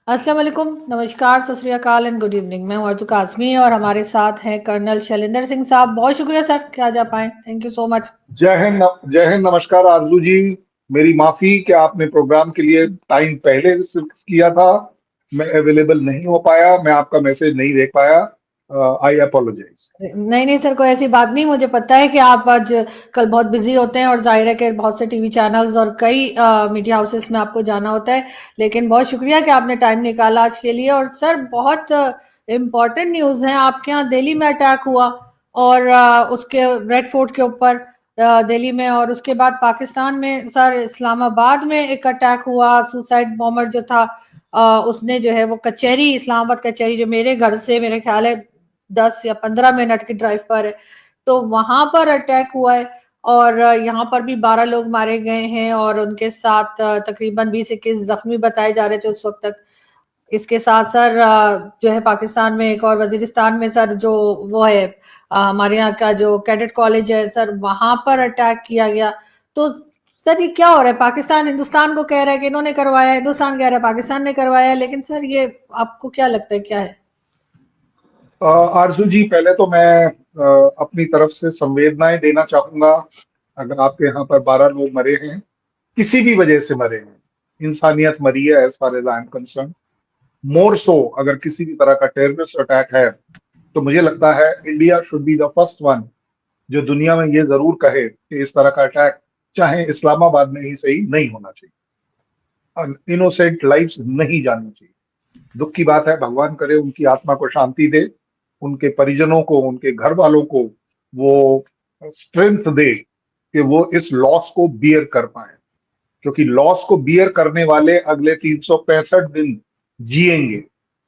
अस्सलाम वालेकुम, नमस्कार, सत श्री अकाल एंड गुड इवनिंग। मैं हूँ अर्जुन काज़मी और हमारे साथ हैं कर्नल शैलेंद्र सिंह साहब। बहुत शुक्रिया सर कि आज आप आए। Thank you so much. जय हिंद, नमस्कार आरजू जी। मेरी माफी कि आपने प्रोग्राम के लिए टाइम पहले फिक्स किया था। मैं अवेलेबल नहीं हो पाया, मैं आपका मैसेज नहीं देख पाया। आई अपोलोजाइज। नहीं नहीं सर, कोई ऐसी बात नहीं। मुझे पता है कि आप आज कल बहुत बिजी होते हैं और जाहिर है कि बहुत से टीवी चैनल्स और कई मीडिया हाउसेस में आपको जाना होता है, लेकिन बहुत शुक्रिया कि आपने टाइम निकाला आज के लिए। और सर बहुत इम्पोर्टेंट न्यूज़ है। आपके यहाँ दिल्ली में अटैक हुआ और उसके रेड फोर्ट के ऊपर दिल्ली में, और उसके बाद पाकिस्तान में सर इस्लामाबाद में एक अटैक हुआ। सुसाइड बॉम्बर जो था उसने जो है वो कचहरी, इस्लामाबाद कचहरी जो मेरे घर से मेरे ख्याल है 10 या 15 मिनट की ड्राइव पर है, तो वहां पर अटैक हुआ है। और यहाँ पर भी 12 लोग मारे गए हैं और उनके साथ तकरीबन 20-21 जख्मी बताए जा रहे थे उस वक्त तक। इसके साथ सर जो है पाकिस्तान में एक और वजीरिस्तान में सर जो वो है हमारे यहाँ का जो कैडेट कॉलेज है सर, वहां पर अटैक किया गया। तो सर ये क्या हो रहा है? पाकिस्तान हिंदुस्तान को कह रहा है कि इन्होंने करवाया, हिंदुस्तान कह रहा है पाकिस्तान ने करवाया, लेकिन सर ये आपको क्या लगता है क्या है? आरजू जी, पहले तो मैं अपनी तरफ से संवेदनाएं देना चाहूंगा। अगर आपके यहाँ पर 12 लोग मरे हैं, किसी भी वजह से मरे हैं, इंसानियत मरी है as far as I am concerned. More so अगर किसी भी तरह का टेररिस्ट अटैक है, तो मुझे लगता है India should be the first one जो दुनिया में ये जरूर कहे कि इस तरह का अटैक चाहे इस्लामाबाद में ही सही नहीं होना चाहिए। इनोसेंट लाइफ्स नहीं जानी चाहिए। दुख की बात है, भगवान करे उनकी आत्मा को शांति दे, उनके परिजनों को, उनके घर वालों को वो स्ट्रेंथ दे कि वो इस लॉस को बियर कर पाए। क्योंकि लॉस को बियर करने वाले अगले 365 दिन जिएंगे,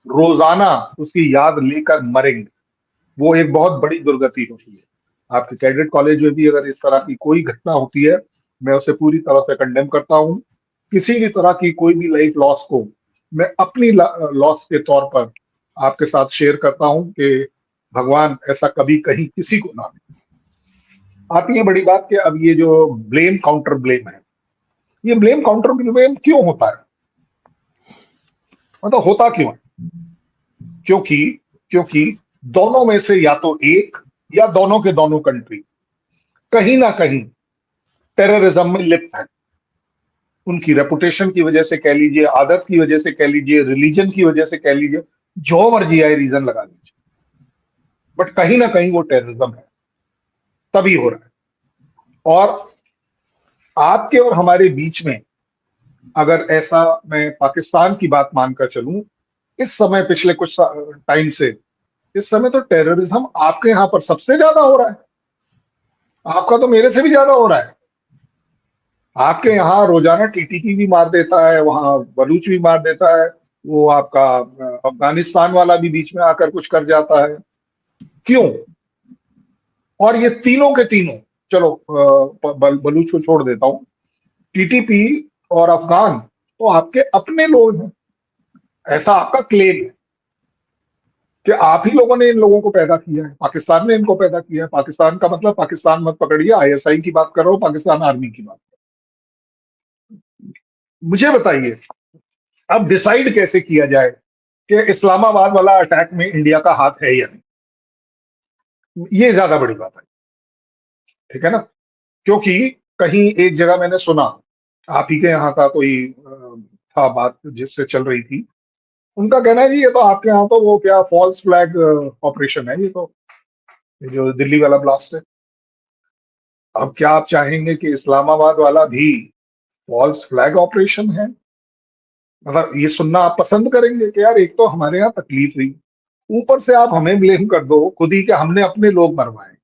रोजाना उसकी याद लेकर मरेंगे। वो एक बहुत बड़ी दुर्गति होती है। आपके कैडेट कॉलेज में भी अगर इस तरह की कोई घटना होती है, मैं उसे पूरी तरह से कंडेम करता हूँ। किसी भी तरह की कोई भी लाइफ लॉस को मैं अपनी लॉस के तौर पर आपके साथ शेयर करता हूँ कि भगवान ऐसा कभी कहीं किसी को ना दे। आती है बड़ी बात कि अब ये जो ब्लेम काउंटर ब्लेम है, ये ब्लेम काउंटर ब्लेम क्यों होता है? मतलब होता क्यों है? क्योंकि क्योंकि दोनों में से या तो एक या दोनों के दोनों कंट्री कहीं ना कहीं टेररिज्म में लिप्त है। उनकी रेपुटेशन की वजह से कह लीजिए, आदत की वजह से कह लीजिए, रिलीजन की वजह से कह लीजिए, जो मर्जी आए रीजन लगा लीजिए, बट कहीं ना कहीं वो टेररिज्म है, तभी हो रहा है। और आपके और हमारे बीच में अगर ऐसा, मैं पाकिस्तान की बात मानकर चलूं, इस समय पिछले कुछ टाइम से इस समय तो टेररिज्म आपके यहां पर सबसे ज्यादा हो रहा है। आपका तो मेरे से भी ज्यादा हो रहा है। आपके यहाँ रोजाना टीटीपी भी मार देता है, वहां बलूच भी मार देता है, वो आपका अफगानिस्तान वाला भी बीच में आकर कुछ कर जाता है। क्यों? और ये तीनों के तीनों, चलो बलूच को छोड़ देता हूं, टीटीपी और अफगान तो आपके अपने लोग हैं। ऐसा आपका क्लेम है कि आप ही लोगों ने इन लोगों को पैदा किया है, पाकिस्तान ने इनको पैदा किया है। पाकिस्तान का मतलब पाकिस्तान मत पकड़िए, आईएसआई की बात कर रहा हूं, पाकिस्तान आर्मी की बात। मुझे बताइए, अब डिसाइड कैसे किया जाए कि इस्लामाबाद वाला अटैक में इंडिया का हाथ है या नहीं? ये ज्यादा बड़ी बात है, ठीक है ना? क्योंकि कहीं एक जगह मैंने सुना, आप ही के यहाँ का कोई था बात जिससे चल रही थी, उनका कहना है जी ये तो आपके यहाँ तो वो क्या फॉल्स फ्लैग ऑपरेशन है, ये तो ये जो दिल्ली वाला ब्लास्ट है। अब क्या आप चाहेंगे कि इस्लामाबाद वाला भी फॉल्स फ्लैग ऑपरेशन है? मतलब ये सुनना आप पसंद करेंगे कि यार एक तो हमारे यहाँ तकलीफ हुई, ऊपर से आप हमें ब्लेम कर दो खुद ही कि हमने अपने लोग मरवाए।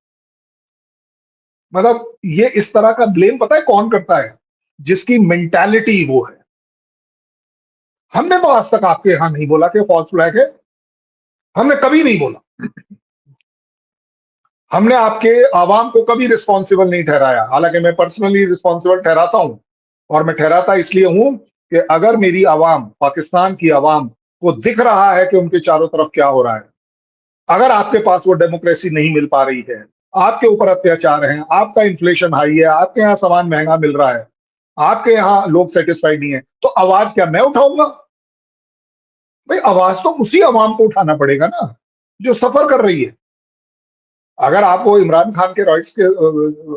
मतलब ये इस तरह का ब्लेम पता है कौन करता है? जिसकी मेंटालिटी वो है। हमने तो आज तक आपके यहां नहीं बोला कि फॉल्स फ्लैग है, हमने कभी नहीं बोला। हमने आपके आवाम को कभी रिस्पॉन्सिबल नहीं ठहराया, हालांकि मैं पर्सनली रिस्पॉन्सिबल ठहराता हूं। और मैं ठहराता इसलिए हूं कि अगर मेरी आवाम, पाकिस्तान की आवाम को दिख रहा है कि उनके चारों तरफ क्या हो रहा है, अगर आपके पास वो डेमोक्रेसी नहीं मिल पा रही है, आपके ऊपर अत्याचार है, आपका इन्फ्लेशन हाई है, आपके यहाँ सामान महंगा मिल रहा है, आपके यहाँ लोग सेटिस्फाइड नहीं है, तो आवाज क्या मैं उठाऊंगा? भाई आवाज तो उसी आवाम को उठाना पड़ेगा ना जो सफर कर रही है। अगर आप वो इमरान खान के राइट्स के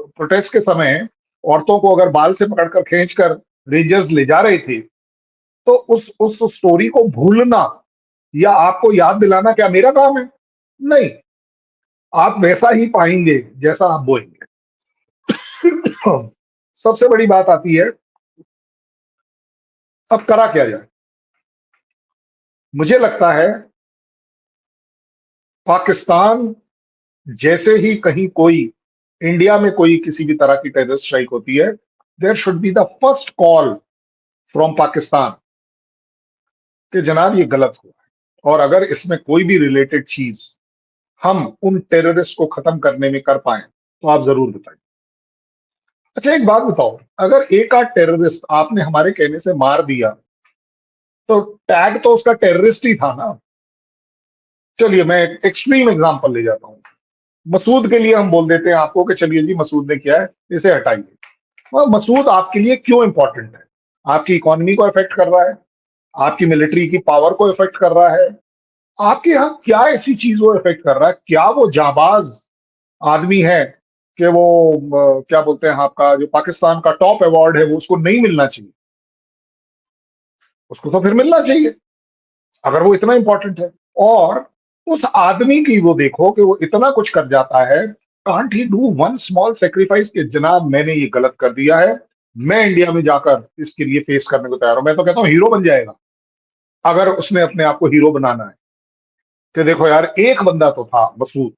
प्रोटेस्ट के समय औरतों को अगर बाल से पकड़कर खींचकर रेंजर्स ले जा रहे थे, तो उस स्टोरी को भूलना या आपको याद दिलाना क्या मेरा काम है? नहीं, आप वैसा ही पाएंगे जैसा आप बोएंगे। सबसे बड़ी बात आती है, अब करा क्या जाए? मुझे लगता है पाकिस्तान जैसे ही कहीं कोई इंडिया में कोई किसी भी तरह की टेररिस्ट स्ट्राइक होती है, there should be the first call from Pakistan कि जनाब ये गलत हुआ है, और अगर इसमें कोई भी रिलेटेड चीज हम उन टेररिस्ट को खत्म करने में कर पाए तो आप जरूर बताइए। अच्छा एक बात बताओ, अगर एक आध टेररिस्ट आपने हमारे कहने से मार दिया तो टैग तो उसका टेररिस्ट ही था ना। चलिए मैं एक एक्सट्रीम एग्जांपल ले जाता हूं, मसूद के लिए हम बोल देते हैं आपको कि चलिए जी मसूद ने किया है, इसे हटाइए। वह मसूद आपके लिए क्यों इंपॉर्टेंट है? आपकी इकोनॉमी को इफेक्ट कर रहा है, आपकी मिलिट्री की पावर को इफेक्ट कर रहा है, आपके यहाँ क्या ऐसी चीज वो इफेक्ट कर रहा है? क्या वो जाबाज आदमी है कि वो क्या बोलते हैं, आपका जो पाकिस्तान का टॉप अवार्ड है वो उसको नहीं मिलना चाहिए? उसको तो फिर मिलना चाहिए अगर वो इतना इंपॉर्टेंट है। और उस आदमी की वो देखो कि वो इतना कुछ कर जाता है, can't he do one small sacrifice कि जनाब मैंने ये गलत कर दिया है, मैं इंडिया में जाकर इसके लिए फेस करने को तैयार हूं। मैं तो कहता हूं हीरो बन जाएगा अगर उसने अपने आप को हीरो बनाना है कि देखो यार एक बंदा तो था मसूद,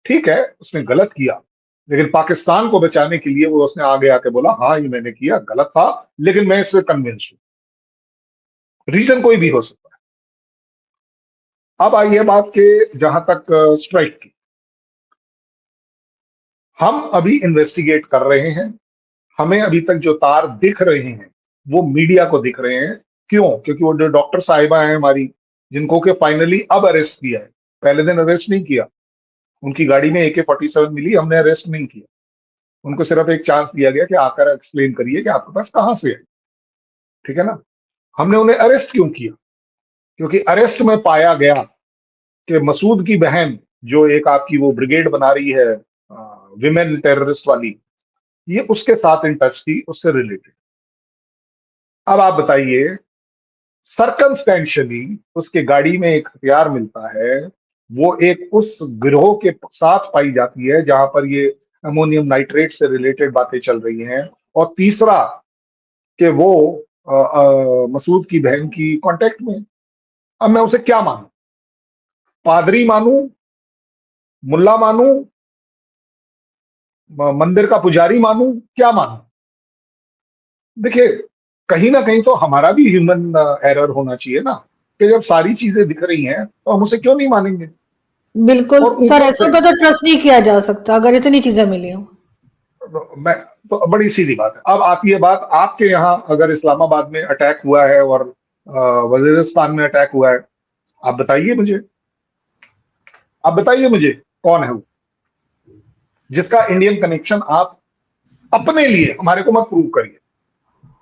ठीक है उसने गलत किया, लेकिन पाकिस्तान को बचाने के लिए वो उसने आगे आके बोला हाँ ये मैंने किया गलत था, लेकिन मैं इससे कन्विंस हूं। रीजन कोई भी हो सकता है। अब आइए बात के जहां तक स्ट्राइक की, हम अभी इन्वेस्टिगेट कर रहे हैं, हमें अभी तक जो तार दिख रहे हैं वो मीडिया को दिख रहे हैं। क्यों? क्योंकि वो जो डॉक्टर साहिबा हैं हमारी, जिनको के फाइनली अब अरेस्ट किया है, पहले दिन अरेस्ट नहीं किया, उनकी गाड़ी में AK-47 मिली, हमने अरेस्ट नहीं किया, उनको सिर्फ एक चांस दिया गया कि आकर एक्सप्लेन करिए कि आपके पास कहां से है, ठीक है ना। हमने उन्हें अरेस्ट क्यों किया? क्योंकि अरेस्ट में पाया गया कि मसूद की बहन जो एक आपकी वो ब्रिगेड बना रही है विमेन टेररिस्ट वाली, ये उसके साथ इन टच थी, उससे रिलेटेड। अब आप बताइए, सर्कमस्टेंशियली उसके गाड़ी में एक हथियार मिलता है, वो एक उस गिरोह के साथ पाई जाती है जहां पर ये अमोनियम नाइट्रेट से रिलेटेड बातें चल रही हैं, और तीसरा कि वो मसूद की बहन की कांटेक्ट में। अब मैं उसे क्या मानूं? पादरी मानूं, मुल्ला मानूं, मंदिर का पुजारी मानूं, क्या मानूं? देखिए कहीं ना कहीं तो हमारा भी ह्यूमन एरर होना चाहिए ना, कि जब सारी चीजें दिख रही हैं तो हम उसे क्यों नहीं मानेंगे? बिल्कुल और सर, ऊपर ऐसा से तो ट्रस्ट नहीं किया जा सकता अगर इतनी चीजें मिली हो। मैं तो बड़ी सीधी बात है। अब आती है बात, आपके यहाँ अगर इस्लामाबाद में अटैक हुआ है और वजीरिस्तान में अटैक हुआ है, आप बताइए मुझे, आप बताइए मुझे कौन है वो जिसका इंडियन कनेक्शन आप अपने लिए, हमारे को मत प्रूव करिए,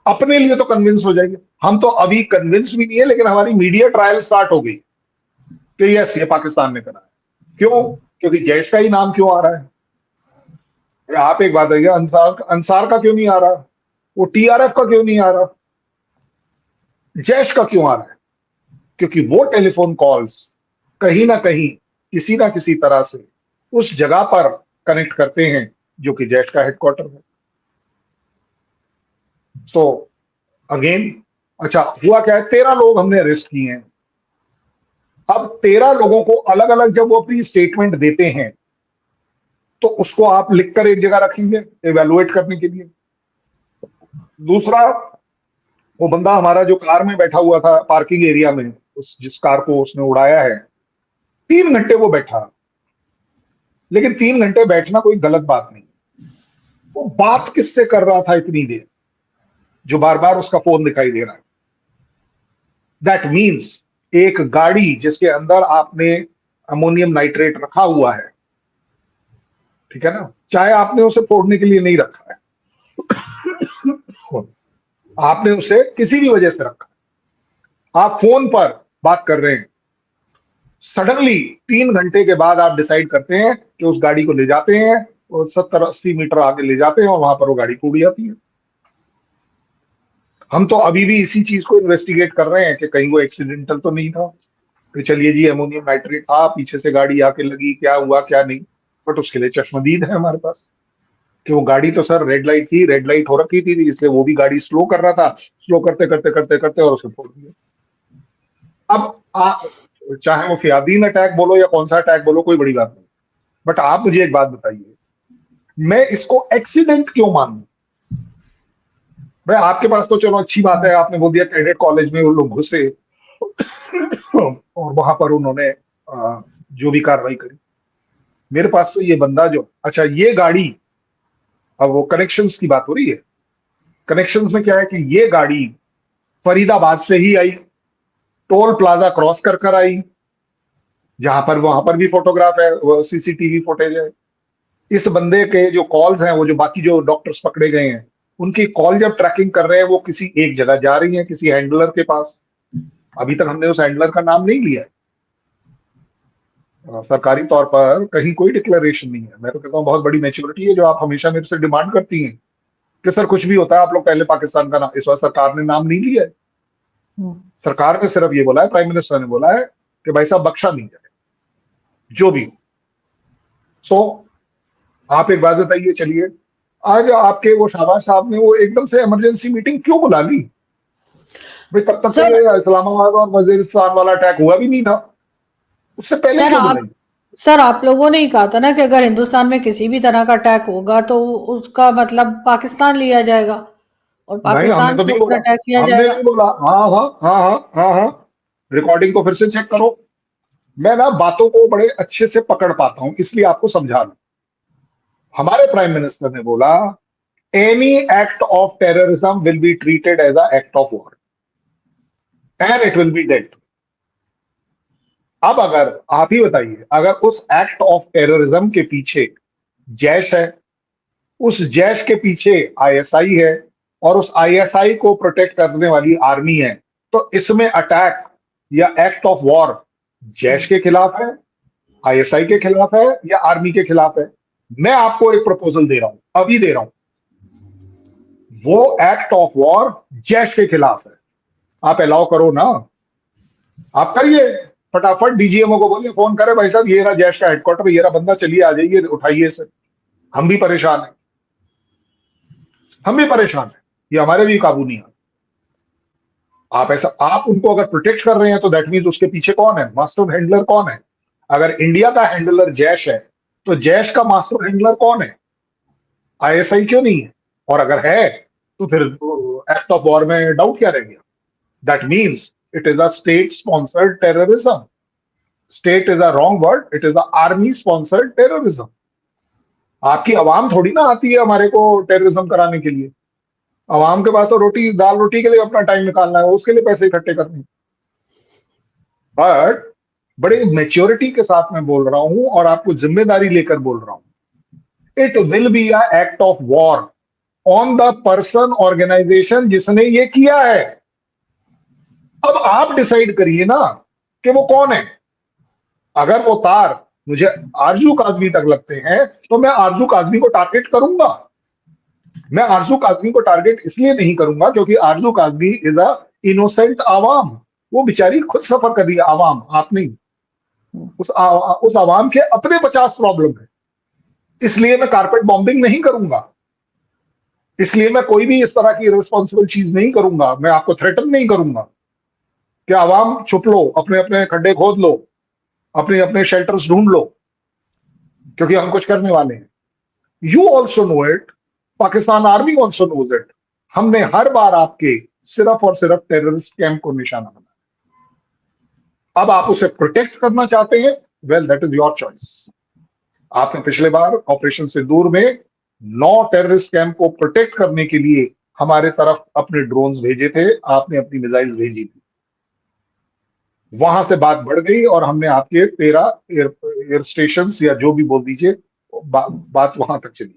अपने लिए तो कन्विंस हो जाइए। हम तो अभी कन्विंस भी नहीं है, लेकिन हमारी मीडिया ट्रायल स्टार्ट हो गई कि यस ये पाकिस्तान ने करा है। क्यों? क्योंकि जैश का ही नाम क्यों आ रहा है? आप एक बात बताइए, अंसार का क्यों नहीं आ रहा? वो TRF का क्यों नहीं आ रहा? जैश का क्यों आ रहा है? क्योंकि वो टेलीफोन कॉल्स कहीं ना किसी तरह से उस जगह पर कनेक्ट करते हैं जो कि जैश का हेडक्वार्टर है। सो अगेन, अच्छा हुआ क्या है, 13 लोग हमने अरेस्ट किए हैं। अब 13 लोगों को अलग अलग जब वो अपनी स्टेटमेंट देते हैं तो उसको आप लिखकर एक जगह रखेंगे एवेलुएट करने के लिए। दूसरा, वो बंदा हमारा जो कार में बैठा हुआ था पार्किंग एरिया में, उस जिस कार को उसने उड़ाया है, 3 घंटे वो बैठा, लेकिन 3 घंटे बैठना कोई गलत बात नहीं। वो बात किससे कर रहा था इतनी देर, जो बार बार उसका फोन दिखाई दे रहा है? दैट मीन्स एक गाड़ी जिसके अंदर आपने अमोनियम नाइट्रेट रखा हुआ है, ठीक है ना, चाहे आपने उसे फोड़ने के लिए नहीं रखा है, आपने उसे किसी भी वजह से रखा, आप फोन पर बात कर रहे हैं, सडनली 3 घंटे के बाद आप डिसाइड करते हैं कि उस गाड़ी को ले जाते हैं और 70-80 मीटर आगे ले जाते हैं और वहां पर वो गाड़ी टूट जाती है। हम तो अभी भी इसी चीज को इन्वेस्टिगेट कर रहे हैं कि कहीं वो एक्सीडेंटल तो नहीं था, कि चलिए जी अमोनियम नाइट्रेट था, पीछे से गाड़ी आके लगी, क्या हुआ क्या नहीं। बट उसके लिए चश्मदीद है हमारे पास कि वो गाड़ी तो सर रेड लाइट थी, रेड लाइट हो रखी थी, इसलिए वो भी गाड़ी स्लो कर रहा था, स्लो करते करते करते करते और उसे फोड़ दिया। अब चाहे वो फियादीन अटैक बोलो या कौन सा अटैक बोलो, कोई बड़ी बात नहीं, बट आप मुझे एक बात बताइए, मैं इसको एक्सीडेंट क्यों मानूं? भाई आपके पास तो चलो अच्छी बात है, आपने बोल दिया कैडेट कॉलेज में वो लोग घुसे और वहां पर उन्होंने जो भी कार्रवाई करी। मेरे पास तो ये बंदा जो, अच्छा ये गाड़ी, अब वो कनेक्शंस की बात हो रही है, कनेक्शंस में क्या है कि ये गाड़ी फरीदाबाद से ही आई, टोल प्लाजा क्रॉस कर कर आई, जहां पर वहां पर भी फोटोग्राफ है, वो सीसीटीवी फुटेज है। इस बंदे के जो कॉल्स हैं, वो जो बाकी जो डॉक्टर्स पकड़े गए हैं, उनकी कॉल जब ट्रैकिंग कर रहे हैं, वो किसी एक जगह जा रही है, किसी हैंडलर के पास। अभी तक हमने उस हैंडलर का नाम नहीं लिया है, सरकारी तौर पर कहीं कोई डिक्लेरेशन नहीं है। मैं तो कहता हूँ बहुत बड़ी मैच्योरिटी है जो आप हमेशा मेरे से डिमांड करती हैं कि सर कुछ भी होता है आप लोग पहले पाकिस्तान का नाम, इस बार सरकार ने नाम नहीं लिया है। सरकार ने सिर्फ ये बोला है, प्राइम मिनिस्टर ने बोला है कि भाई साहब बख्शा नहीं जाए जो भी। सो आप एक बात बताइए, चलिए आज आपके वो शाहबाज साहब ने वो एकदम से इमरजेंसी मीटिंग क्यों बुला ली? भाई तब तक तो सर ये इस्लामाबाद और वजीरिस्तान वाला अटैक हुआ भी नहीं था, उससे पहले सर क्यों आप बुलाई? सर आप लोगों ने ही कहा था ना कि अगर हिंदुस्तान में किसी भी तरह का अटैक होगा तो उसका मतलब पाकिस्तान लिया जाएगा और नहीं हमने पाकिस्तान तो के नहीं ऊपर बोला, अटैक किया हमने जाएगा। नहीं बोला। हाँ हाँ हाँ हाँ हाँ हाँ, रिकॉर्डिंग को फिर से चेक करो। मैं ना बातों को बड़े अच्छे से पकड़ पाता हूं, इसलिए आपको समझा रहा हूं। हमारे प्राइम मिनिस्टर ने बोला any act of terrorism will be treated as a act of war and it will be dealt. अब अगर आप ही बताइए, अगर उस एक्ट ऑफ टेररिज्म के पीछे जैश है, उस जैश के पीछे आईएसआई है और उस आईएसआई को प्रोटेक्ट करने वाली आर्मी है, तो इसमें अटैक या एक्ट ऑफ वॉर जैश के खिलाफ है, आईएसआई के खिलाफ है या आर्मी के खिलाफ है? मैं आपको एक प्रपोजल दे रहा हूं, अभी दे रहा हूं, वो एक्ट ऑफ वॉर जैश के खिलाफ है। आप अलाउ करो ना, आप करिए, फटाफट डीजीएमओ को बोलिए, फोन करे भाई साहब ये रहा जैश का हेडक्वार्टर, ये रहा बंदा, चलिए आ जाइए, उठाइए इसे। हम भी परेशान हैं, हम भी परेशान हैं, ये हमारे भी काबू नहीं आ। आप ऐसा, आप उनको अगर प्रोटेक्ट कर रहे हैं तो दैट मीन्स उसके पीछे कौन है, मास्टर हैंडलर कौन है? अगर इंडिया का हैंडलर जैश है तो जैश का मास्टर हैंडलर कौन है? आईएसआई क्यों नहीं है? और अगर है तो फिर एक्ट ऑफ वॉर में डाउट क्या रह गया? That means it is a state sponsored terrorism. State is a wrong word, it is a army sponsored terrorism. आपकी आवाम थोड़ी ना आती है हमारे को टेररिज्म कराने के लिए। आवाम के पास तो रोटी दाल रोटी के लिए अपना टाइम निकालना है, उसके लिए पैसे इकट्ठे करने। बट बड़े मेच्योरिटी के साथ मैं बोल रहा हूं और आपको जिम्मेदारी लेकर बोल रहा हूं, it will be a act of war on the person organisation जिसने ये किया है। अब आप डिसाइड करिए ना कि वो कौन है। अगर वो तार मुझे आरजू काजमी तक लगते हैं तो मैं आरजू काजमी को टारगेट करूंगा। मैं आरजू काजमी को टारगेट इसलिए नहीं करूंगा क्योंकि आरजू काजमी इज अ इनोसेंट आवाम, वो बेचारी खुद सफर कर रही है, आवाम आप नहीं। उस आवाम के अपने 50 प्रॉब्लम है, इसलिए मैं कारपेट बॉम्बिंग नहीं करूंगा, इसलिए मैं कोई भी इस तरह की रिस्पॉन्सिबल चीज नहीं करूंगा। मैं आपको थ्रेटन नहीं करूंगा कि आवाम छुप लो, अपने अपने खड्डे खोद लो, अपने अपने शेल्टर्स ढूंढ लो, क्योंकि हम कुछ करने वाले हैं। You also know it, Pakistan army also knows it. हमने हर बार आपके सिर्फ और सिर्फ टेररिस्ट कैंप को निशाना बनाया। अब आप उसे प्रोटेक्ट करना चाहते हैं, well that is your choice. आपने पिछले बार ऑपरेशन सिंदूर में 9 टेररिस्ट कैंप को प्रोटेक्ट करने के लिए हमारे तरफ अपने ड्रोन्स भेजे थे, आपने अपनी मिसाइल भेजी थी, वहां से बात बढ़ गई और हमने आपके 13 एयर स्टेशन या जो भी बोल दीजिए, बात वहां तक चली।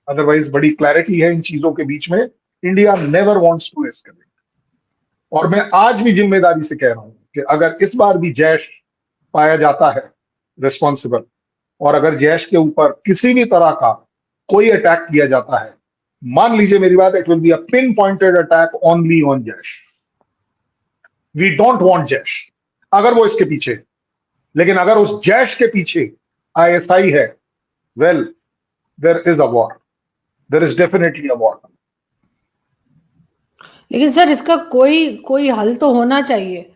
अदरवाइज बड़ी क्लैरिटी है इन चीजों के बीच में। India never wants to escalate. और मैं आज भी जिम्मेदारी से कह रहा हूं कि अगर इस बार भी जैश पाया जाता है रिस्पॉन्सिबल, और अगर जैश के ऊपर किसी भी तरह का कोई अटैक किया जाता है, मान लीजिए मेरी बात, it will be a pin pointed attack only on Jaish. We don't want Jaish, अगर वो इसके पीछे है। लेकिन अगर उस जैश के पीछे आईएसआई है, well, there is a war, there is definitely a war. लेकिन सर इसका कोई कोई हल तो होना चाहिए,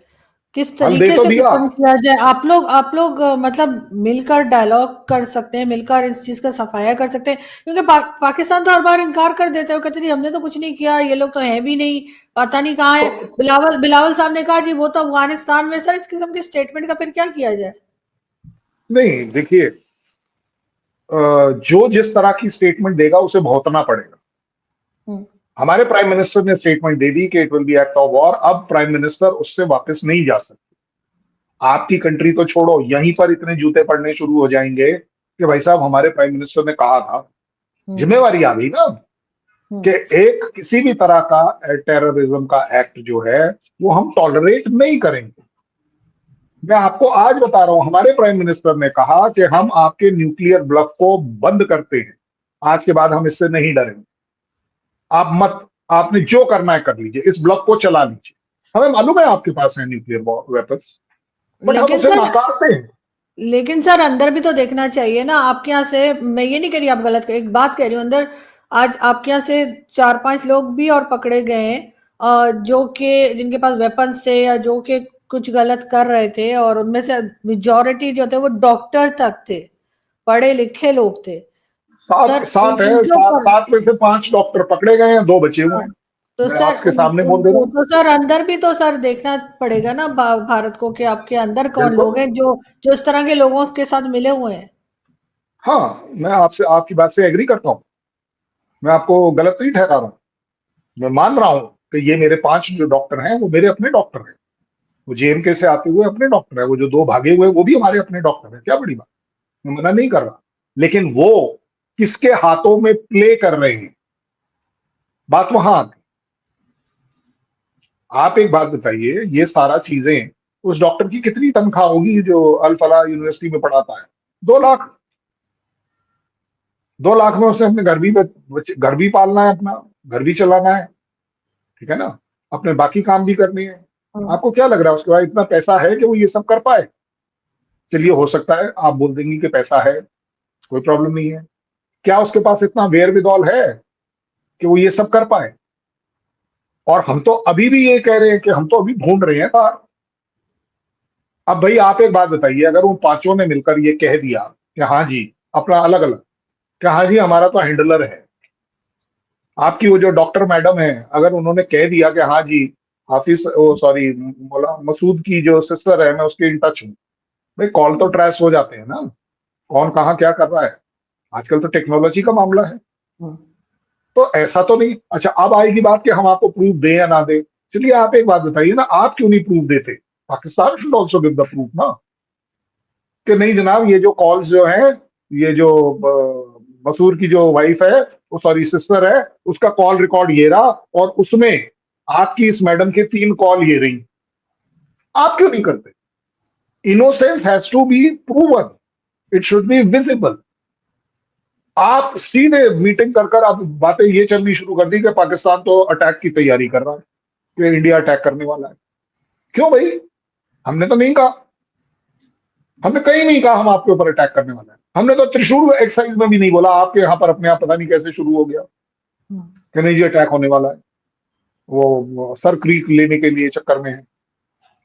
किस हल दे तरीके तो से दिया। खत्म किया जाए? आप लोग मतलब मिलकर डायलॉग कर सकते हैं, मिलकर इस चीज का सफाया कर सकते हैं, क्योंकि पाकिस्तान तो हर बार इनकार कर देते हैं, वो कहते हैं हमने तो कुछ नहीं किया, ये लोग तो है भी नहीं, पता नहीं कहाँ है। तो बिलावल बिलावल साहब ने कहा जी वो तो अफगानिस्तान में। सर इस किस्म के स्टेटमेंट का फिर क्या किया जाए? नहीं, देखिए, जो जिस तरह की स्टेटमेंट देगा उसे भुगतना पड़ेगा। हम्म, हमारे प्राइम मिनिस्टर ने स्टेटमेंट दे दी कि it will B act of war. अब प्राइम मिनिस्टर उससे वापस नहीं जा सकते। आपकी कंट्री तो छोड़ो, यहीं पर इतने जूते पड़ने शुरू हो जाएंगे कि भाई साहब, हमारे प्राइम मिनिस्टर ने कहा था, हम्म, जिम्मेवारी आ गई ना, कि हम्म, एक किसी भी तरह का टेररिज्म का एक्ट जो है वो हम टॉलरेट नहीं करेंगे। मैं आपको आज बता रहा हूं, हमारे प्राइम मिनिस्टर ने कहा कि हम आपके न्यूक्लियर ब्लफ को बंद करते हैं, आज के बाद हम इससे नहीं डरेंगे। आप मत, आपने जो करना है कर लीजिए, इस ब्लफ को चला लीजिए। हमें मालूम है आपके पास है न्यूक्लियर वेपन्स, बट हम लेकिन उसे सर नकारते हैं। लेकिन सर अंदर भी तो देखना चाहिए ना। आपके यहाँ से, मैं ये नहीं कह रही आप गलत कर, एक बात कह रही हूँ, अंदर आज आपके यहाँ से 4-5 लोग भी और पकड़े गए हैं, जो कि जिनके पास वेपन्स थे या जो कि कुछ गलत कर रहे थे, और उनमें से मेजोरिटी जो थे वो डॉक्टर तक थे, पढ़े लिखे लोग थे। सात सर सात है, इनके सात ऊपर, सात में से 5 डॉक्टर पकड़े गए हैं, 2 बचे हुए हाँ, हैं। तो मैं सर आपके सामने बोल दे रहा उनको हूं। तो सर अंदर भी तो सर देखना पड़ेगा ना, भारत को, कि आपके अंदर कौन बिल्कुल। लोग हैं जो जो इस तरह के लोगों के साथ मिले हुए हैं। हाँ, मैं आपसे, आपकी बात से एग्री करता हूं। मैं आपको गलत नहीं ठहरा रहा हूं। मैं मान रहा हूं कि ये मेरे 5 जो डॉक्टर हैं वो मेरे अपने डॉक्टर हैं। वो जेएमके से आते हुए अपने डॉक्टर है। वो जो 2 भागे हुए वो भी हमारे अपने डॉक्टर है। क्या बड़ी बात, मैं मना नहीं कर रहा। लेकिन वो किसके हाथों में प्ले कर रहे हैं, बात वहां आती। आप एक बात बताइए, ये सारा चीजें, उस डॉक्टर की कितनी तनख्वाह होगी जो अल फलाह यूनिवर्सिटी में पढ़ाता है? 2 लाख। 2 लाख में उसने अपने घर भी पालना है, अपना घर भी चलाना है, ठीक है ना, अपने बाकी काम भी करने हैं। हम्म, आपको क्या लग रहा है उसके बाद इतना पैसा है कि वो ये सब कर पाए? चलिए, हो सकता है आप बोल देंगे कि पैसा है, कोई प्रॉब्लम नहीं है। क्या उसके पास इतना वेर विदौल है कि वो ये सब कर पाए? और हम तो अभी भी ये कह रहे हैं कि हम तो अभी ढूंढ रहे हैं तार। अब भाई आप एक बात बताइए, अगर उन 5 ने मिलकर ये कह दिया कि हाँ जी, अपना अलग अलग, कि हाँ जी हमारा तो हैंडलर है, आपकी वो जो डॉक्टर मैडम है, अगर उन्होंने कह दिया कि हाँ जी, हाफिज, ओ सॉरी, मौला मसूद की जो सिस्टर है, मैं उसके इन टच हूँ, भाई कॉल तो ट्रेस हो जाते हैं ना, कौन कहाँ क्या कर रहा है। आजकल तो टेक्नोलॉजी का मामला है। हम्म, तो ऐसा तो नहीं। अच्छा, अब आएगी बात कि हम आपको प्रूफ दें या ना दें। चलिए, आप एक बात बताइए ना, आप क्यों नहीं प्रूफ देते? Pakistan should also give the proof ना, कि नहीं जनाब, ये जो कॉल्स जो हैं, ये जो मसूर की जो वाइफ है, वो सॉरी सिस्टर है, उसका कॉल रिकॉर्ड ये रहा, और उसमें आपकी इस मैडम के 3 कॉल ये रही। आप क्यों नहीं करते? Innocence has to be proven, it should be visible. आप सीधे मीटिंग कर कर आप बातें ये चलनी शुरू कर दी कि पाकिस्तान तो अटैक की तैयारी कर रहा है, कि इंडिया अटैक करने वाला है। क्यों भाई? हमने तो नहीं कहा, हमने कहीं नहीं कहा हम आपके ऊपर अटैक करने वाला है। हमने तो त्रिशूल एक्सरसाइज में भी नहीं बोला, आपके यहां पर अपने आप पता नहीं कैसे शुरू हो गया हम्म, कि नहीं जी अटैक होने वाला है। वो सर क्रीक लेने के लिए चक्कर में है।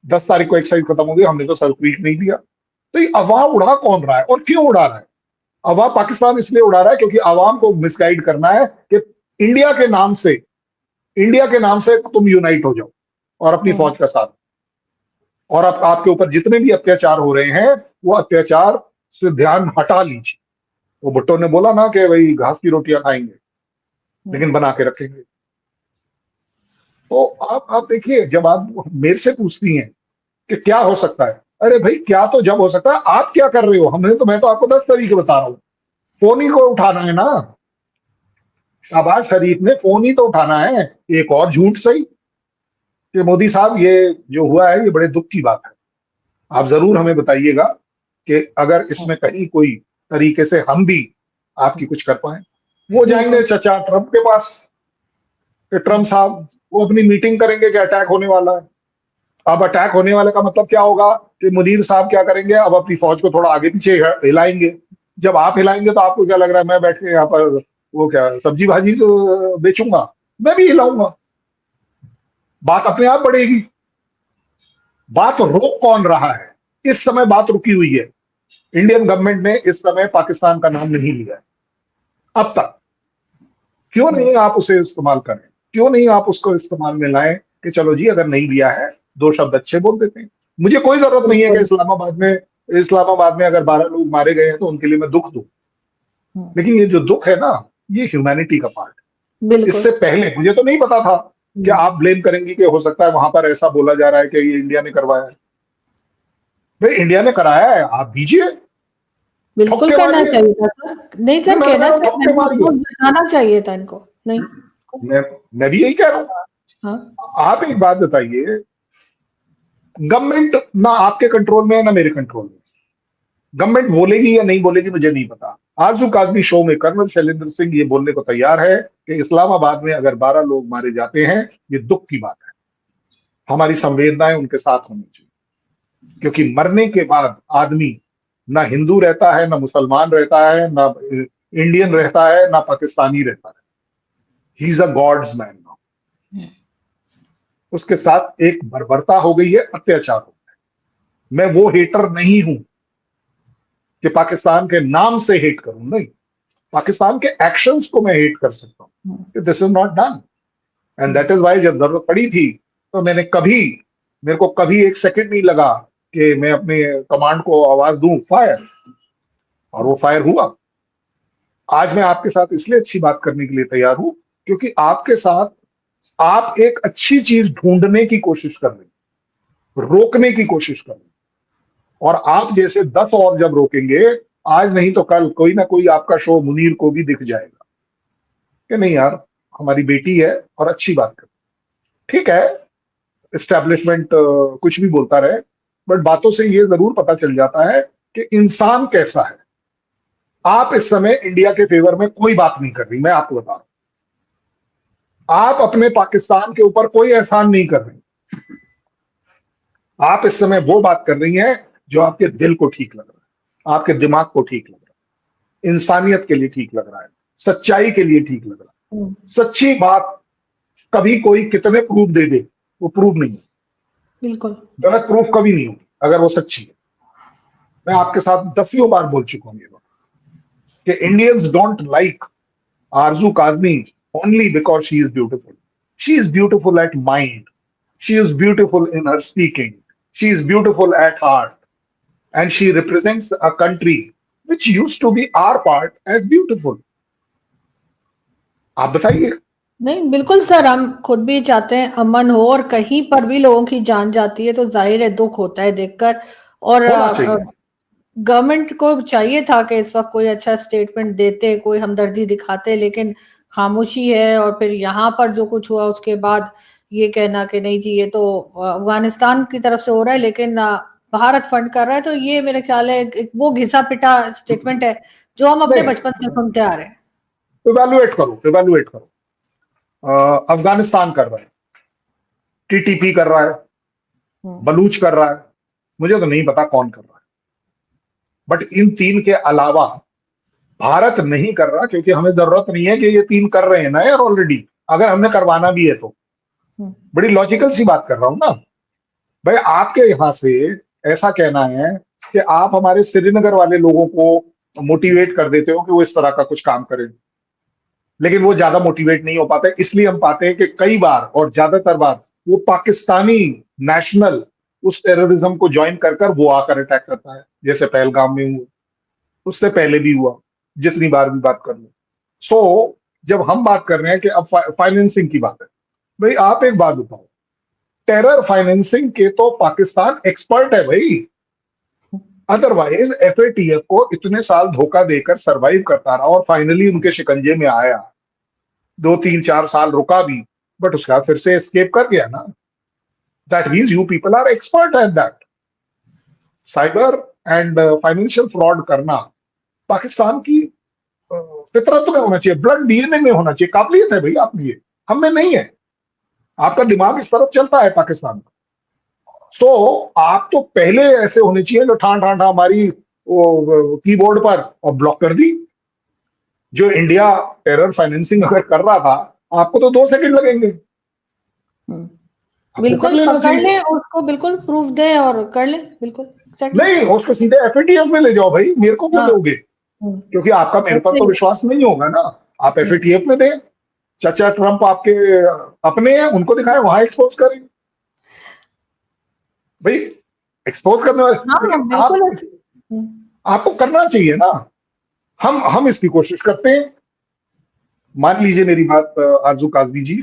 10 तारीख को एक्सरसाइज खत्म हो गई, हमने तो सर क्रीक नहीं दिया। तो ये अफवाह उड़ा कौन रहा है और क्यों उड़ा रहा है? अफवाह पाकिस्तान इसलिए उड़ा रहा है क्योंकि आवाम को मिसगाइड करना है कि इंडिया के नाम से, इंडिया के नाम से तुम यूनाइट हो जाओ और अपनी हम्म, फौज का साथ। और अब आपके ऊपर जितने भी अत्याचार हो रहे हैं, वो अत्याचार से ध्यान हटा लीजिए। वो भुट्टो ने बोला ना कि भाई घास की रोटियां खाएंगे हम्म, लेकिन बना के रखेंगे। तो आप देखिए, जब आप मेरे से पूछती हैं कि क्या हो सकता है, अरे भाई क्या तो जब हो सकता है, आप क्या कर रहे हो? मैं तो आपको 10 तरीके बता रहा हूँ। फोन ही को उठाना है ना। शहबाज शरीफ ने फोन ही तो उठाना है। एक और झूठ सही कि मोदी साहब ये जो हुआ है ये बड़े दुख की बात है, आप जरूर हमें बताइएगा कि अगर इसमें कहीं कोई तरीके से हम भी आपकी कुछ कर पाए। वो जाएंगे बिल्कुल। चचा ट्रंप के पास कि ट्रंप साहब वो अपनी मीटिंग करेंगे कि अटैक होने वाला है। अब अटैक होने वाले का मतलब क्या होगा कि मुनीर साहब क्या करेंगे, अब अपनी फौज को थोड़ा आगे पीछे हिलाएंगे। जब आप हिलाएंगे तो आपको क्या लग रहा है, मैं बैठ के यहाँ पर वो क्या सब्जी भाजी तो बेचूंगा, मैं भी हिलाऊंगा, बात अपने आप बढ़ेगी। बात रोक कौन रहा है? इस समय बात रुकी हुई है। इंडियन गवर्नमेंट ने इस समय पाकिस्तान का नाम नहीं लिया है अब तक। क्यों नहीं आप उसे इस्तेमाल करें? क्यों नहीं आप उसको इस्तेमाल में लाएं कि चलो जी अगर नहीं लिया है दो शब्द अच्छे बोल देते हैं। मुझे कोई जरूरत नहीं है कि बिल्कुल। इस्लामाबाद में अगर 12 लोग मारे गए हैं तो उनके लिए मैं दुख दूं, लेकिन ये जो दुख है ना, ये ह्यूमैनिटी का पार्ट है। बिल्कुल। इससे पहले मुझे तो नहीं पता था कि आप ब्लेम करेंगी कि हो सकता है वहां पर ऐसा बोला जा रहा है कि ये इंडिया ने करवाया है। भाई इंडिया ने कराया है, आप दीजिए, ठोक बिल्कुल के करना मारिए। चाहिए था सर, नहीं नहीं, सर, मैं कह कहना रहा हूं ठोक चाहिए के इनको, मारिए। बताना चाहिए था इनको। नहीं। मैं मैं भी यही कह रहा हूं। हाँ। आप एक बात बताइए, गवर्नमेंट ना आपके कंट्रोल में है ना मेरे कंट्रोल में। गवर्नमेंट बोलेगी या नहीं बोलेगी मुझे नहीं पता। आजू काजमी शो में कर्नल शैलेंद्र सिंह ये बोलने को तैयार है कि इस्लामाबाद में अगर 12 लोग मारे जाते हैं ये दुख की बात है, हमारी संवेदनाएं उनके साथ होनी चाहिए। क्योंकि मरने के बाद आदमी ना हिंदू रहता है, ना मुसलमान रहता है, ना इंडियन रहता है, ना पाकिस्तानी रहता है। He is a god's man now. उसके साथ एक बर्बरता हो गई है, अत्याचार हो गया है। मैं वो हेटर नहीं हूं कि पाकिस्तान के नाम से हेट करूं, नहीं, पाकिस्तान के एक्शंस को मैं हेट कर सकता हूं। This is not done and that is why जब जरूरत पड़ी थी तो मेरे को कभी एक सेकंड नहीं लगा कि मैं अपने कमांड को आवाज दूं फायर, और वो फायर हुआ। आज मैं आपके साथ इसलिए अच्छी बात करने के लिए तैयार हूं क्योंकि आपके साथ आप एक अच्छी चीज ढूंढने की कोशिश कर रहे हैं, रोकने की कोशिश कर रहे हैं, और आप जैसे 10 और जब रोकेंगे, आज नहीं तो कल कोई ना कोई आपका शो मुनीर को भी दिख जाएगा कि नहीं यार हमारी बेटी है और अच्छी बात कर। ठीक है, एस्टेब्लिशमेंट कुछ भी बोलता रहे, बट बातों से ये जरूर पता चल जाता है कि इंसान कैसा है। आप इस समय इंडिया के फेवर में कोई बात नहीं कर रही, मैं आपको बता रहा हूं। आप अपने पाकिस्तान के ऊपर कोई एहसान नहीं कर रही। आप इस समय वो बात कर रही हैं जो आपके दिल को ठीक लग रहा है, आपके दिमाग को ठीक लग रहा है, इंसानियत के लिए ठीक लग रहा है, सच्चाई के लिए ठीक लग रहा है। सच्ची बात कभी कोई कितने प्रूफ दे दे, वो प्रूफ नहीं है। बिल्कुल। गलत प्रूफ कभी नहीं होगी अगर वो सच्ची है। मैं आपके साथ दसियों बार बोल चुका हूं ये बात कि Indians don't like Aarzoo Kazmi only because she is beautiful. She is beautiful at mind. She is beautiful in her speaking. She is beautiful at heart. And she represents a country which used to be our part as beautiful. आप बताइए। नहीं, बिल्कुल sir, हम खुद भी चाहते हैं अमन हो, और कहीं पर भी लोगों की जान जाती है तो जाहिर है दुख होता है देखकर। और होना चाहिए। गवर्नमेंट को चाहिए था कि इस वक्त कोई अच्छा स्टेटमेंट देते, कोई हमदर्दी दिखाते, लेकिन खामोशी है। और फिर यहाँ पर जो कुछ हुआ उसके बाद ये कहना कि नहीं जी ये तो अफगानिस्तान की तरफ से हो रहा है, लेकिन भारत फंड कर रहा है, तो ये मेरे ख्याल है वो घिसा पिटा स्टेटमेंट है जो हम अपने नहीं, बचपन से सुनते आ रहे हैं। इवेल्युएट करो। अफगानिस्तान कर रहा है, टीटीपी कर रहा है, बलूच कर रहा है, मुझे तो नहीं पता कौन कर रहा है, बट इन तीन के अलावा भारत नहीं कर रहा क्योंकि हमें जरूरत नहीं है कि ये तीन कर रहे हैं ना यार ऑलरेडी। अगर हमने करवाना भी है तो बड़ी लॉजिकल सी बात कर रहा हूं ना भाई। आपके यहां से ऐसा कहना है कि आप हमारे श्रीनगर वाले लोगों को मोटिवेट कर देते हो कि वो इस तरह का कुछ काम करें, लेकिन वो ज्यादा मोटिवेट नहीं हो पाते। इसलिए हम पाते हैं कि कई बार और ज्यादातर बार वो पाकिस्तानी नेशनल उस टेररिज्म को ज्वाइन कर कर वो आकर अटैक करता है, जैसे पहलगाम में हुआ, उससे पहले भी हुआ, जितनी बार भी बात कर लो। सो जब हम बात कर रहे हैं कि अब फाइनेंसिंग की बात है, भाई आप एक बात बताओ, टेरर फाइनेंसिंग के तो पाकिस्तान एक्सपर्ट है भाई। अदरवाइज एफएटीएफ को इतने साल धोखा देकर सरवाइव करता रहा और फाइनली उनके शिकंजे में आया, 2 3 4 साल रुका भी, बट उसके बाद फिर से एस्केप कर गया ना। That means you people are expert at that. Cyber and financial fraud करना पाकिस्तान की फितरत में होना चाहिए, ब्लड डीएनए में होना चाहिए, काबिलियत है भाई आप में, ये हम में नहीं है। आपका दिमाग इस तरफ चलता है पाकिस्तान में। सो आप तो पहले ऐसे होने चाहिए जो ठान ठान ठान हमारी कीबोर्ड पर और ब्लॉक कर दी। जो इंडिया टेरर फाइनेंसिंग अगर कर रहा था, आपको तो 2 सेकंड लगेंगे, आपको कर बिल्कुल लेना पकड़ चाहिए। ले उसको, बिल्कुल प्रूफ दे और कर ले, बिल्कुल exactly। नहीं, उसको सीधे एफएटीएफ में ले जाओ भाई, मेरे को क्यों हाँ। दोगे? क्योंकि आपका मेरे पर तो Exactly। विश्वास नहीं होगा ना। आप एफएटीएफ में दें, चाचा ट्रंप आपके अपने हैं, उनको दिखाएं, वहां एक्सपोज करें भाई, एक्सपोज करने वाले। हाँ लेकिन बिल्कुल आप, ऐसे। आपको करना चाहिए ना। हम इसकी कोशिश करते हैं। मान लीजिए मेरी बात आरजू काजमी जी,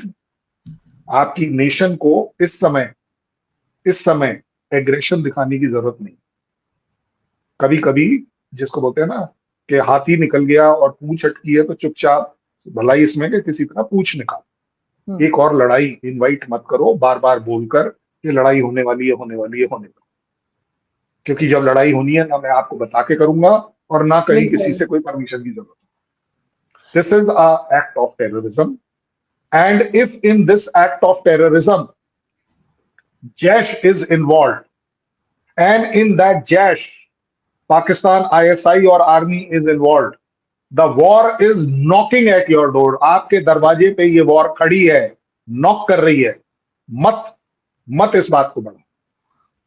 आपकी नेशन को इस समय एग्रेशन दिखाने की जरूरत नहीं। कभी कभी जिसको बोलते हैं ना कि हाथी निकल गया और पूंछ अटकी है, तो चुपचाप भलाई इसमें कि किसी तरह पूंछ निकाल। एक और लड़ाई इनवाइट मत करो बार बार बोलकर कि लड़ाई होने वाली है, होने वाली है, होने वाली, क्योंकि जब लड़ाई होनी है ना मैं आपको बता के करूंगा और ना कहीं किसी से कोई परमिशन की जरूरत। This is a act of terrorism, and if in this act of terrorism Jaish is involve, and in that Jaish Pakistan ISI और army is involve, the war is knocking at your door. आपके दरवाजे पे ये वॉर खड़ी है, knock कर रही है। मत इस बात को बढ़ा।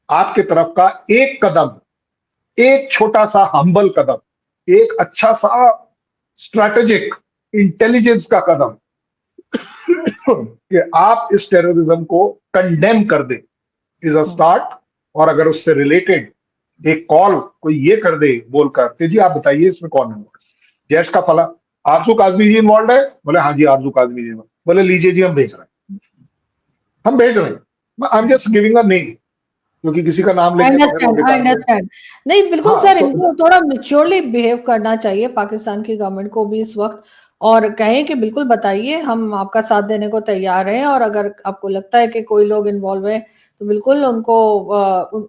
आपके तरफ का एक कदम, एक छोटा सा हम्बल कदम, एक अच्छा सा स्ट्रैटेजिक इंटेलिजेंस का कदम कि आप इस टेररिज्म को कंडेम कर दे, इज अ स्टार्ट। और अगर उससे रिलेटेड एक कॉल कोई ये कर दे बोलकर कि जी आप बताइए इसमें कौन है, जैश का फला आरजू काजमी जी इन्वॉल्व है, बोले हाँ जी आरजू काजमी जी, बोले लीजिए जी हम भेज रहे हैं। I am just giving a name, क्योंकि किसी का नाम लेंगे तो फिर वो बेकार है। अंडरस्टैंड। नहीं बिल्कुल हाँ, सर, तो इनको थोड़ा मेच्योरली बिहेव करना चाहिए पाकिस्तान की गवर्नमेंट को भी इस वक्त, और कहें कि बिल्कुल बताइए, हम आपका साथ देने को तैयार हैं, और अगर आपको लगता है कि कोई लोग इन्वॉल्व है तो बिल्कुल उनको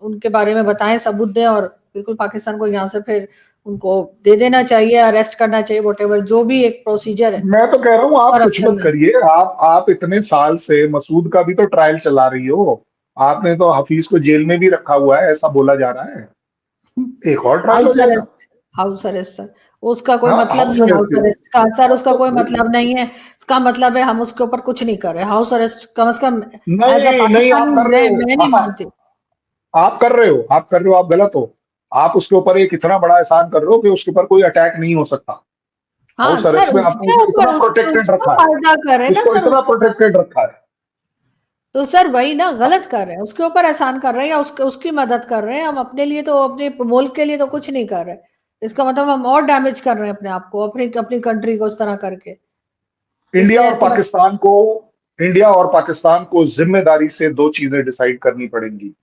उनके बारे में बताएं, सबूत दें, और बिल्कुल पाकिस्तान को यहाँ से फिर उनको दे देना चाहिए, अरेस्ट करना चाहिए, व्हाटएवर जो भी एक प्रोसीजर है। मैं तो कह रहा हूँ आप और कुछ मत करिए। आप इतने साल से मसूद का भी तो ट्रायल चला रही हो। आपने तो हफीज को जेल में भी रखा हुआ है, ऐसा बोला जा रहा है। एक और ट्रायल हो जाएगा। हाउस अरेस्ट सर, उसका कोई हाँ, मतलब हाउस नहीं है हाउस अरेस्ट। अरेस्ट का सर, उसका कोई मतलब नहीं है। इसका मतलब है हम उसके ऊपर कुछ नहीं कर रहे। हाउस अरेस्ट कम से कम एज अ नहीं, आप पाकिस्तानी कर रहे मैं नहीं हो। मानती। आप कर रहे हो, आप गलत हो। आप उसके ऊपर एक इतना बड़ा एहसान कर रहे हो कि उसके ऊपर कोई अटैक नहीं हो सकता। हाँ हाउस सर, अरेस्ट में आपने उसके उसको इतना ऊपर प्रोटेक्टेड उसको रखा है, फायदा कर रहे हैं ना उसको सर, इतना प्रोटेक्टेड रखा है। तो सर वही ना, गलत कर रहे हैं, उसके ऊपर एहसान कर रहे हैं या उसकी मदद कर रहे हैं। हम अपने लिए तो, अपने मुल्क के लिए तो कुछ नहीं कर रहे। इसका मतलब हम और डैमेज कर रहे हैं अपने आप को, अपनी अपनी कंट्री को इस तरह करके। इंडिया इसलिए और इसका पाकिस्तान को इंडिया और पाकिस्तान को जिम्मेदारी से 2 चीजें डिसाइड करनी पड़ेंगी।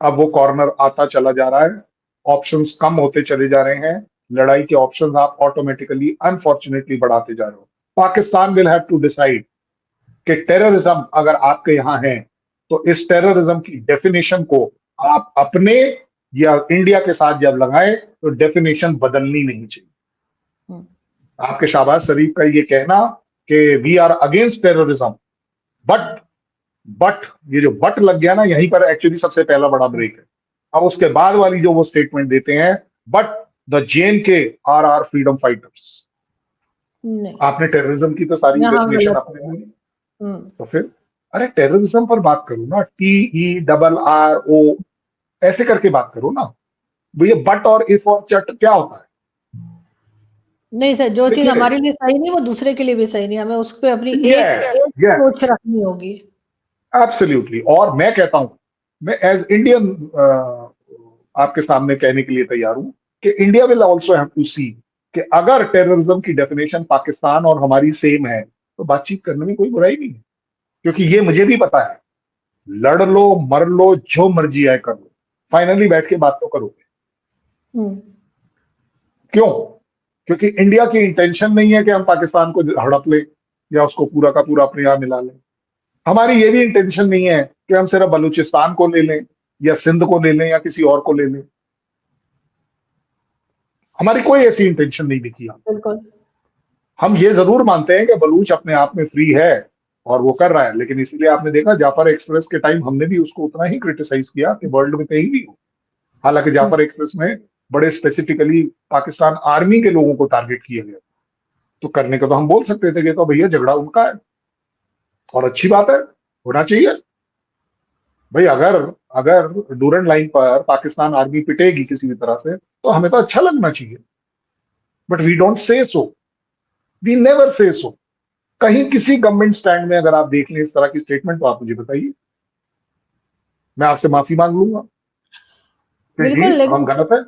अब वो कॉर्नर आता चला जा रहा है, ऑप्शंस कम होते चले जा रहे हैं, लड़ाई के ऑप्शंस आप ऑटोमेटिकली अनफॉर्चुनेटली बढ़ाते जा रहे हो। Pakistan will have to decide कि टेररिज्म अगर आपके यहाँ है तो इस टेररिज्म की डेफिनेशन को आप अपने या इंडिया के साथ जब लगाएं तो डेफिनेशन बदलनी नहीं चाहिए। आपके शहबाज शरीफ का ये कहना कि we are against terrorism, but ये जो बट लग गया ना, यहीं पर एक्चुअली सबसे पहला बड़ा ब्रेक है। अब उसके बाद वाली जो वो स्टेटमेंट देते हैं, but the JNK are freedom fighters. नहीं, आपने टेररिज्म की तो सारी यहाँ डेफिनेशन गलत अपने है। ली, तो फिर अरे टेररिज्म पर बात करो ना, TERRO ऐसे करके बात करो ना भैया। बट और इफ और चट क्या होता है? नहीं सर, जो चीज देखिए, हमारे लिए सही नहीं वो दूसरे के लिए भी सही नहीं, हमें उस पर अपनी एक यस, यस, सोच रखनी होगी। एब्सोल्युटली। और मैं कहता हूं, मैं एज इंडियन आपके सामने कहने के लिए तैयार हूं कि India will also have to see कि अगर टेररिज्म की डेफिनेशन पाकिस्तान और हमारी सेम है तो बातचीत करने में कोई बुराई नहीं है। क्योंकि ये मुझे भी पता है, लड़ लो मर लो जो मर्जी आए कर लो, फाइनली बैठ के बात तो करोगे। क्यों? क्योंकि इंडिया की इंटेंशन नहीं है कि हम पाकिस्तान को हड़प ले या उसको पूरा का पूरा अपने यहां मिला लें। हमारी ये भी इंटेंशन नहीं है कि हम सिर्फ बलूचिस्तान को ले लें या सिंध को ले लें या किसी और को ले लें। हमारी कोई ऐसी इंटेंशन नहीं दिखी। बिल्कुल। हम ये जरूर मानते हैं कि बलूच अपने आप में फ्री है और वो कर रहा है, लेकिन इसीलिए आपने देखा जाफर एक्सप्रेस के टाइम हमने भी उसको उतना ही क्रिटिसाइज किया कि वर्ल्ड में कहीं भी हो। हालांकि जाफर एक्सप्रेस में बड़े स्पेसिफिकली पाकिस्तान आर्मी के लोगों को टारगेट किया गया, तो करने का तो हम बोल सकते थे कि तो भैया झगड़ा उनका है और अच्छी बात है, होना चाहिए भाई। अगर अगर डूरन लाइन पर पाकिस्तान आर्मी पिटेगी किसी भी तरह से तो हमें तो अच्छा लगना चाहिए, but we don't say so, we never say सो। कहीं किसी गवर्नमेंट स्टैंड में अगर आप देख लें इस तरह की स्टेटमेंट तो आप मुझे बताइए, मैं आपसे माफी मांग लूंगा कि जी बिल्कुल, हम लेकिन गलत है।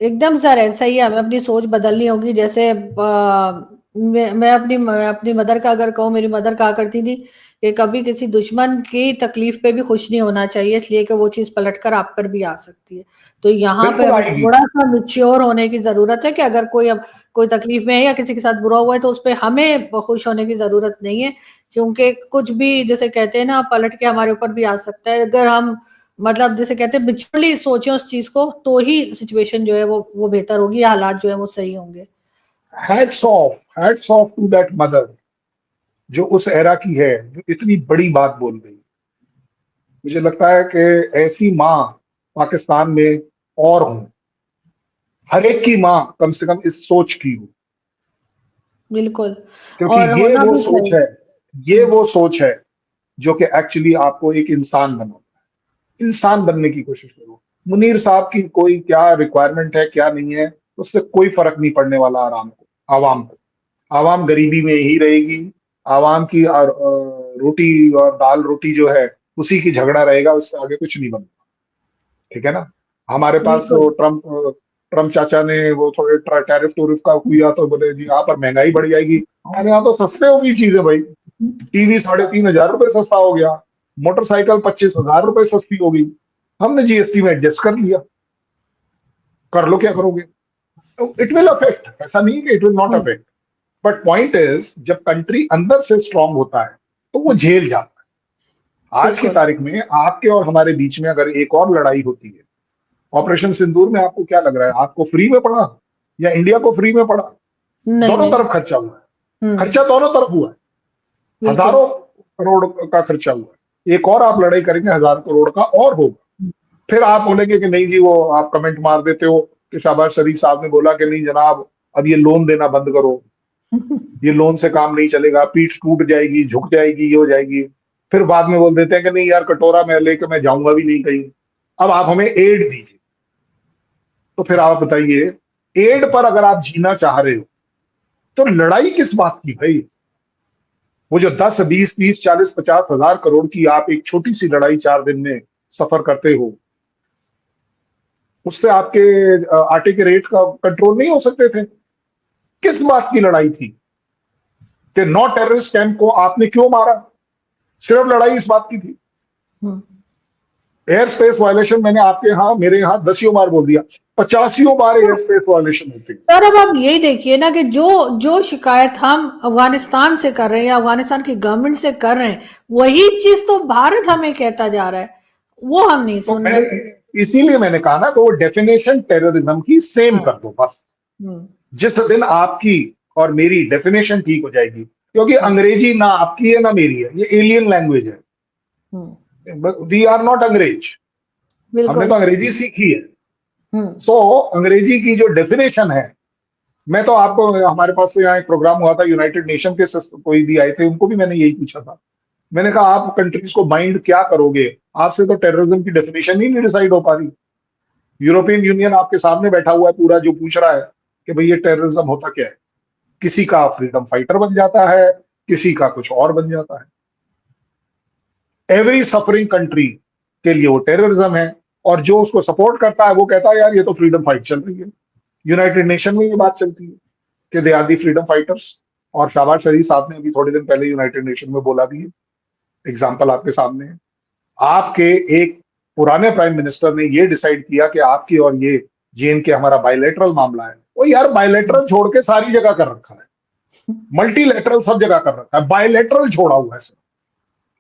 एकदम सर ऐसा ही है, हमें अपनी सोच बदलनी होगी। जैसे मैं अपनी मदर का अगर कहूँ, मेरी मदर कहा करती थी कि कभी किसी दुश्मन की तकलीफ पे भी खुश नहीं होना चाहिए, इसलिए कि वो चीज पलटकर आप पर भी आ सकती है। तो यहाँ पे बिल्कुल हमें आएगी। थोड़ा सा मिच्योर होने की जरूरत है कि अगर कोई तकलीफ में है या किसी के साथ बुरा हुआ है तो उस पर हमें खुश होने की जरूरत नहीं है, क्योंकि कुछ भी जैसे कहते हैं ना पलट के हमारे ऊपर भी आ सकता है। अगर हम मतलब जैसे कहते हैं बिचुली सोचे उस चीज को, तो ही सिचुएशन जो है वो बेहतर होगी, हालात जो है वो सही होंगे। Hats off to that mother जो उस एरा की है, जो इतनी बड़ी बात बोल गई। मुझे लगता है कि ऐसी माँ पाकिस्तान में और हो, हर एक की माँ कम से कम इस सोच की हो, बिल्कुल। क्योंकि और ये होना वो भी सोच चाहिए। है, ये वो सोच है जो कि एक्चुअली आपको एक इंसान बनाता है। इंसान बनने की कोशिश करो। मुनीर साहब की कोई क्या रिक्वायरमेंट है क्या नहीं है, उससे कोई फर्क नहीं पड़ने वाला आवाम को। आवाम गरीबी में ही रहेगी। आवाम की रोटी और दाल रोटी जो है उसी की झगड़ा रहेगा, उससे आगे कुछ नहीं बनता। ठीक है ना। हमारे पास वो बिल्कुल। ट्रम्प चाचा ने वो थोड़े टैरिफ टूरिफ का किया तो बोले जी यहाँ पर महंगाई बढ़ जाएगी। हमारे यहाँ तो सस्ते होगी चीजें भाई। टीवी 3,500 रुपए सस्ता हो गया, मोटरसाइकिल 25,000 रुपए सस्ती होगी। हमने जीएसटी में एडजस्ट कर लिया, कर लो क्या करोगे। तो इट विल अफेक्ट, ऐसा नहीं कि it will not affect, but point is जब कंट्री अंदर से स्ट्रांग होता है तो वो झेल जाता है। आज की बिल्कुल। तारीख में आपके और हमारे बीच में अगर एक और लड़ाई होती है, ऑपरेशन सिंदूर में आपको क्या लग रहा है, आपको फ्री में पड़ा या इंडिया को फ्री में पड़ा? नहीं दोनों नहीं। तरफ खर्चा हुआ है, खर्चा दोनों तरफ हुआ है, बिल्कुल। हजारों करोड़ का खर्चा हुआ है। एक और आप लड़ाई करेंगे 1,000 करोड़ का और होगा। फिर आप बोलेंगे कि नहीं जी, वो आप कमेंट मार देते हो कि शहबाज शरीफ साहब ने बोला कि नहीं जनाब अब ये लोन देना बंद करो, ये लोन से काम नहीं चलेगा, पीठ टूट जाएगी, झुक जाएगी, ये हो जाएगी। फिर बाद में बोल देते हैं कि नहीं यार कटोरा में लेके मैं जाऊंगा भी नहीं कहीं, अब आप हमें एड दीजिए। तो फिर आप बताइए, एड पर अगर आप जीना चाह रहे हो तो लड़ाई किस बात की भाई? वो जो 10, 20, 30, 40, 50,000 करोड़ की आप एक छोटी सी लड़ाई 4 दिन में सफर करते हो, उससे आपके आटे के रेट का कंट्रोल नहीं हो सकते थे? किस बात की लड़ाई थी कि नौ टेररिस्ट कैंप को आपने क्यों मारा? सिर्फ लड़ाई इस बात की थी। एयर स्पेस वायलेशन मैंने आपके यहाँ मेरे यहाँ 10 बार बोल दिया, 50 बार एयर स्पेस वायलेशन होती है। सर अब आप यही देखिए ना कि जो जो शिकायत हम अफगानिस्तान से कर रहे हैं या अफगानिस्तान की गवर्नमेंट से कर रहे हैं, वही चीज तो भारत हमें कहता जा रहा है, वो हम नहीं तो सुन मैंने रहे। इसीलिए मैंने कहा ना कि वो डेफिनेशन टेररिज्म की सेम कर दो बस। हम्म। जिस दिन आपकी और मेरी डेफिनेशन ठीक हो जाएगी, क्योंकि अंग्रेजी ना आपकी है ना मेरी है, ये एलियन लैंग्वेज है। वी आर नॉट अंग्रेज, हमने बिल्कुल। तो अंग्रेजी सीखी है। सो अंग्रेजी की जो डेफिनेशन है, मैं तो आपको, हमारे पास से यहाँ एक प्रोग्राम हुआ था यूनाइटेड नेशन के कोई भी आए थे, उनको भी मैंने यही पूछा था। मैंने कहा आप कंट्रीज को बाइंड क्या करोगे, आपसे तो टेररिज्म की डेफिनेशन ही नहीं डिसाइड हो पा रही। यूरोपियन यूनियन आपके सामने बैठा हुआ है पूरा, जो पूछ रहा है कि भाई ये टेररिज्म होता क्या है। किसी का फ्रीडम फाइटर बन जाता है, किसी का कुछ और बन जाता है। एवरी सफरिंग कंट्री के लिए वो टेररिज्म है, और जो उसको सपोर्ट करता है वो कहता है यार ये तो फ्रीडम फाइट चल रही है। यूनाइटेड नेशन में ये बात चलती है कि they are the freedom fighters. और शहबाज शरीफ साहब ने अभी थोड़े दिन पहले यूनाइटेड नेशन में बोला भी है, एग्जाम्पल आपके सामने है। आपके एक पुराने प्राइम मिनिस्टर ने ये डिसाइड किया कि आपकी और ये जेएन के हमारा बायलैटरल मामला है। वो यार बायलैटरल छोड़ के सारी जगह कर रखा है, मल्टीलैटरल सब जगह कर रखा है, बायलैटरल छोड़ा हुआ है।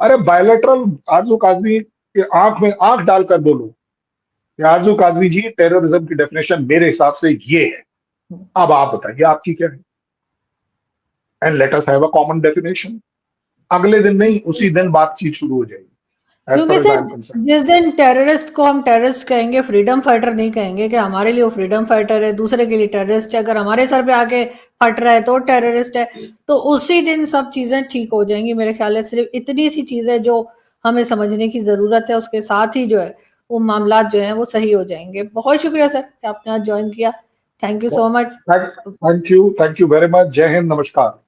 अरे बायलैटरल आरजू काजमी के आंख में आंख डालकर बोलो कि आरजू काजमी जी, टेररिज्म की डेफिनेशन मेरे हिसाब से ये है, अब आप बताइए आपकी क्या है, and let us have a common definition. अगले दिन नहीं, उसी दिन बातचीत शुरू हो जाएगी। क्योंकि सर जिस दिन टेररिस्ट को हम टेररिस्ट कहेंगे, फ्रीडम फाइटर नहीं कहेंगे कि हमारे लिए वो फ्रीडम फाइटर है, दूसरे के लिए टेररिस्ट है। अगर हमारे सर पे आके फट रहा है तो टेररिस्ट है, तो उसी दिन सब चीजें ठीक हो जाएंगी। मेरे ख्याल है सिर्फ इतनी सी चीज है जो हमें समझने की जरूरत है, उसके साथ ही जो है वो मामला जो है वो सही हो जाएंगे। बहुत शुक्रिया सर कि आपने आज ज्वाइन किया। Thank you so much. Thank you very much. जय हिंद, नमस्कार।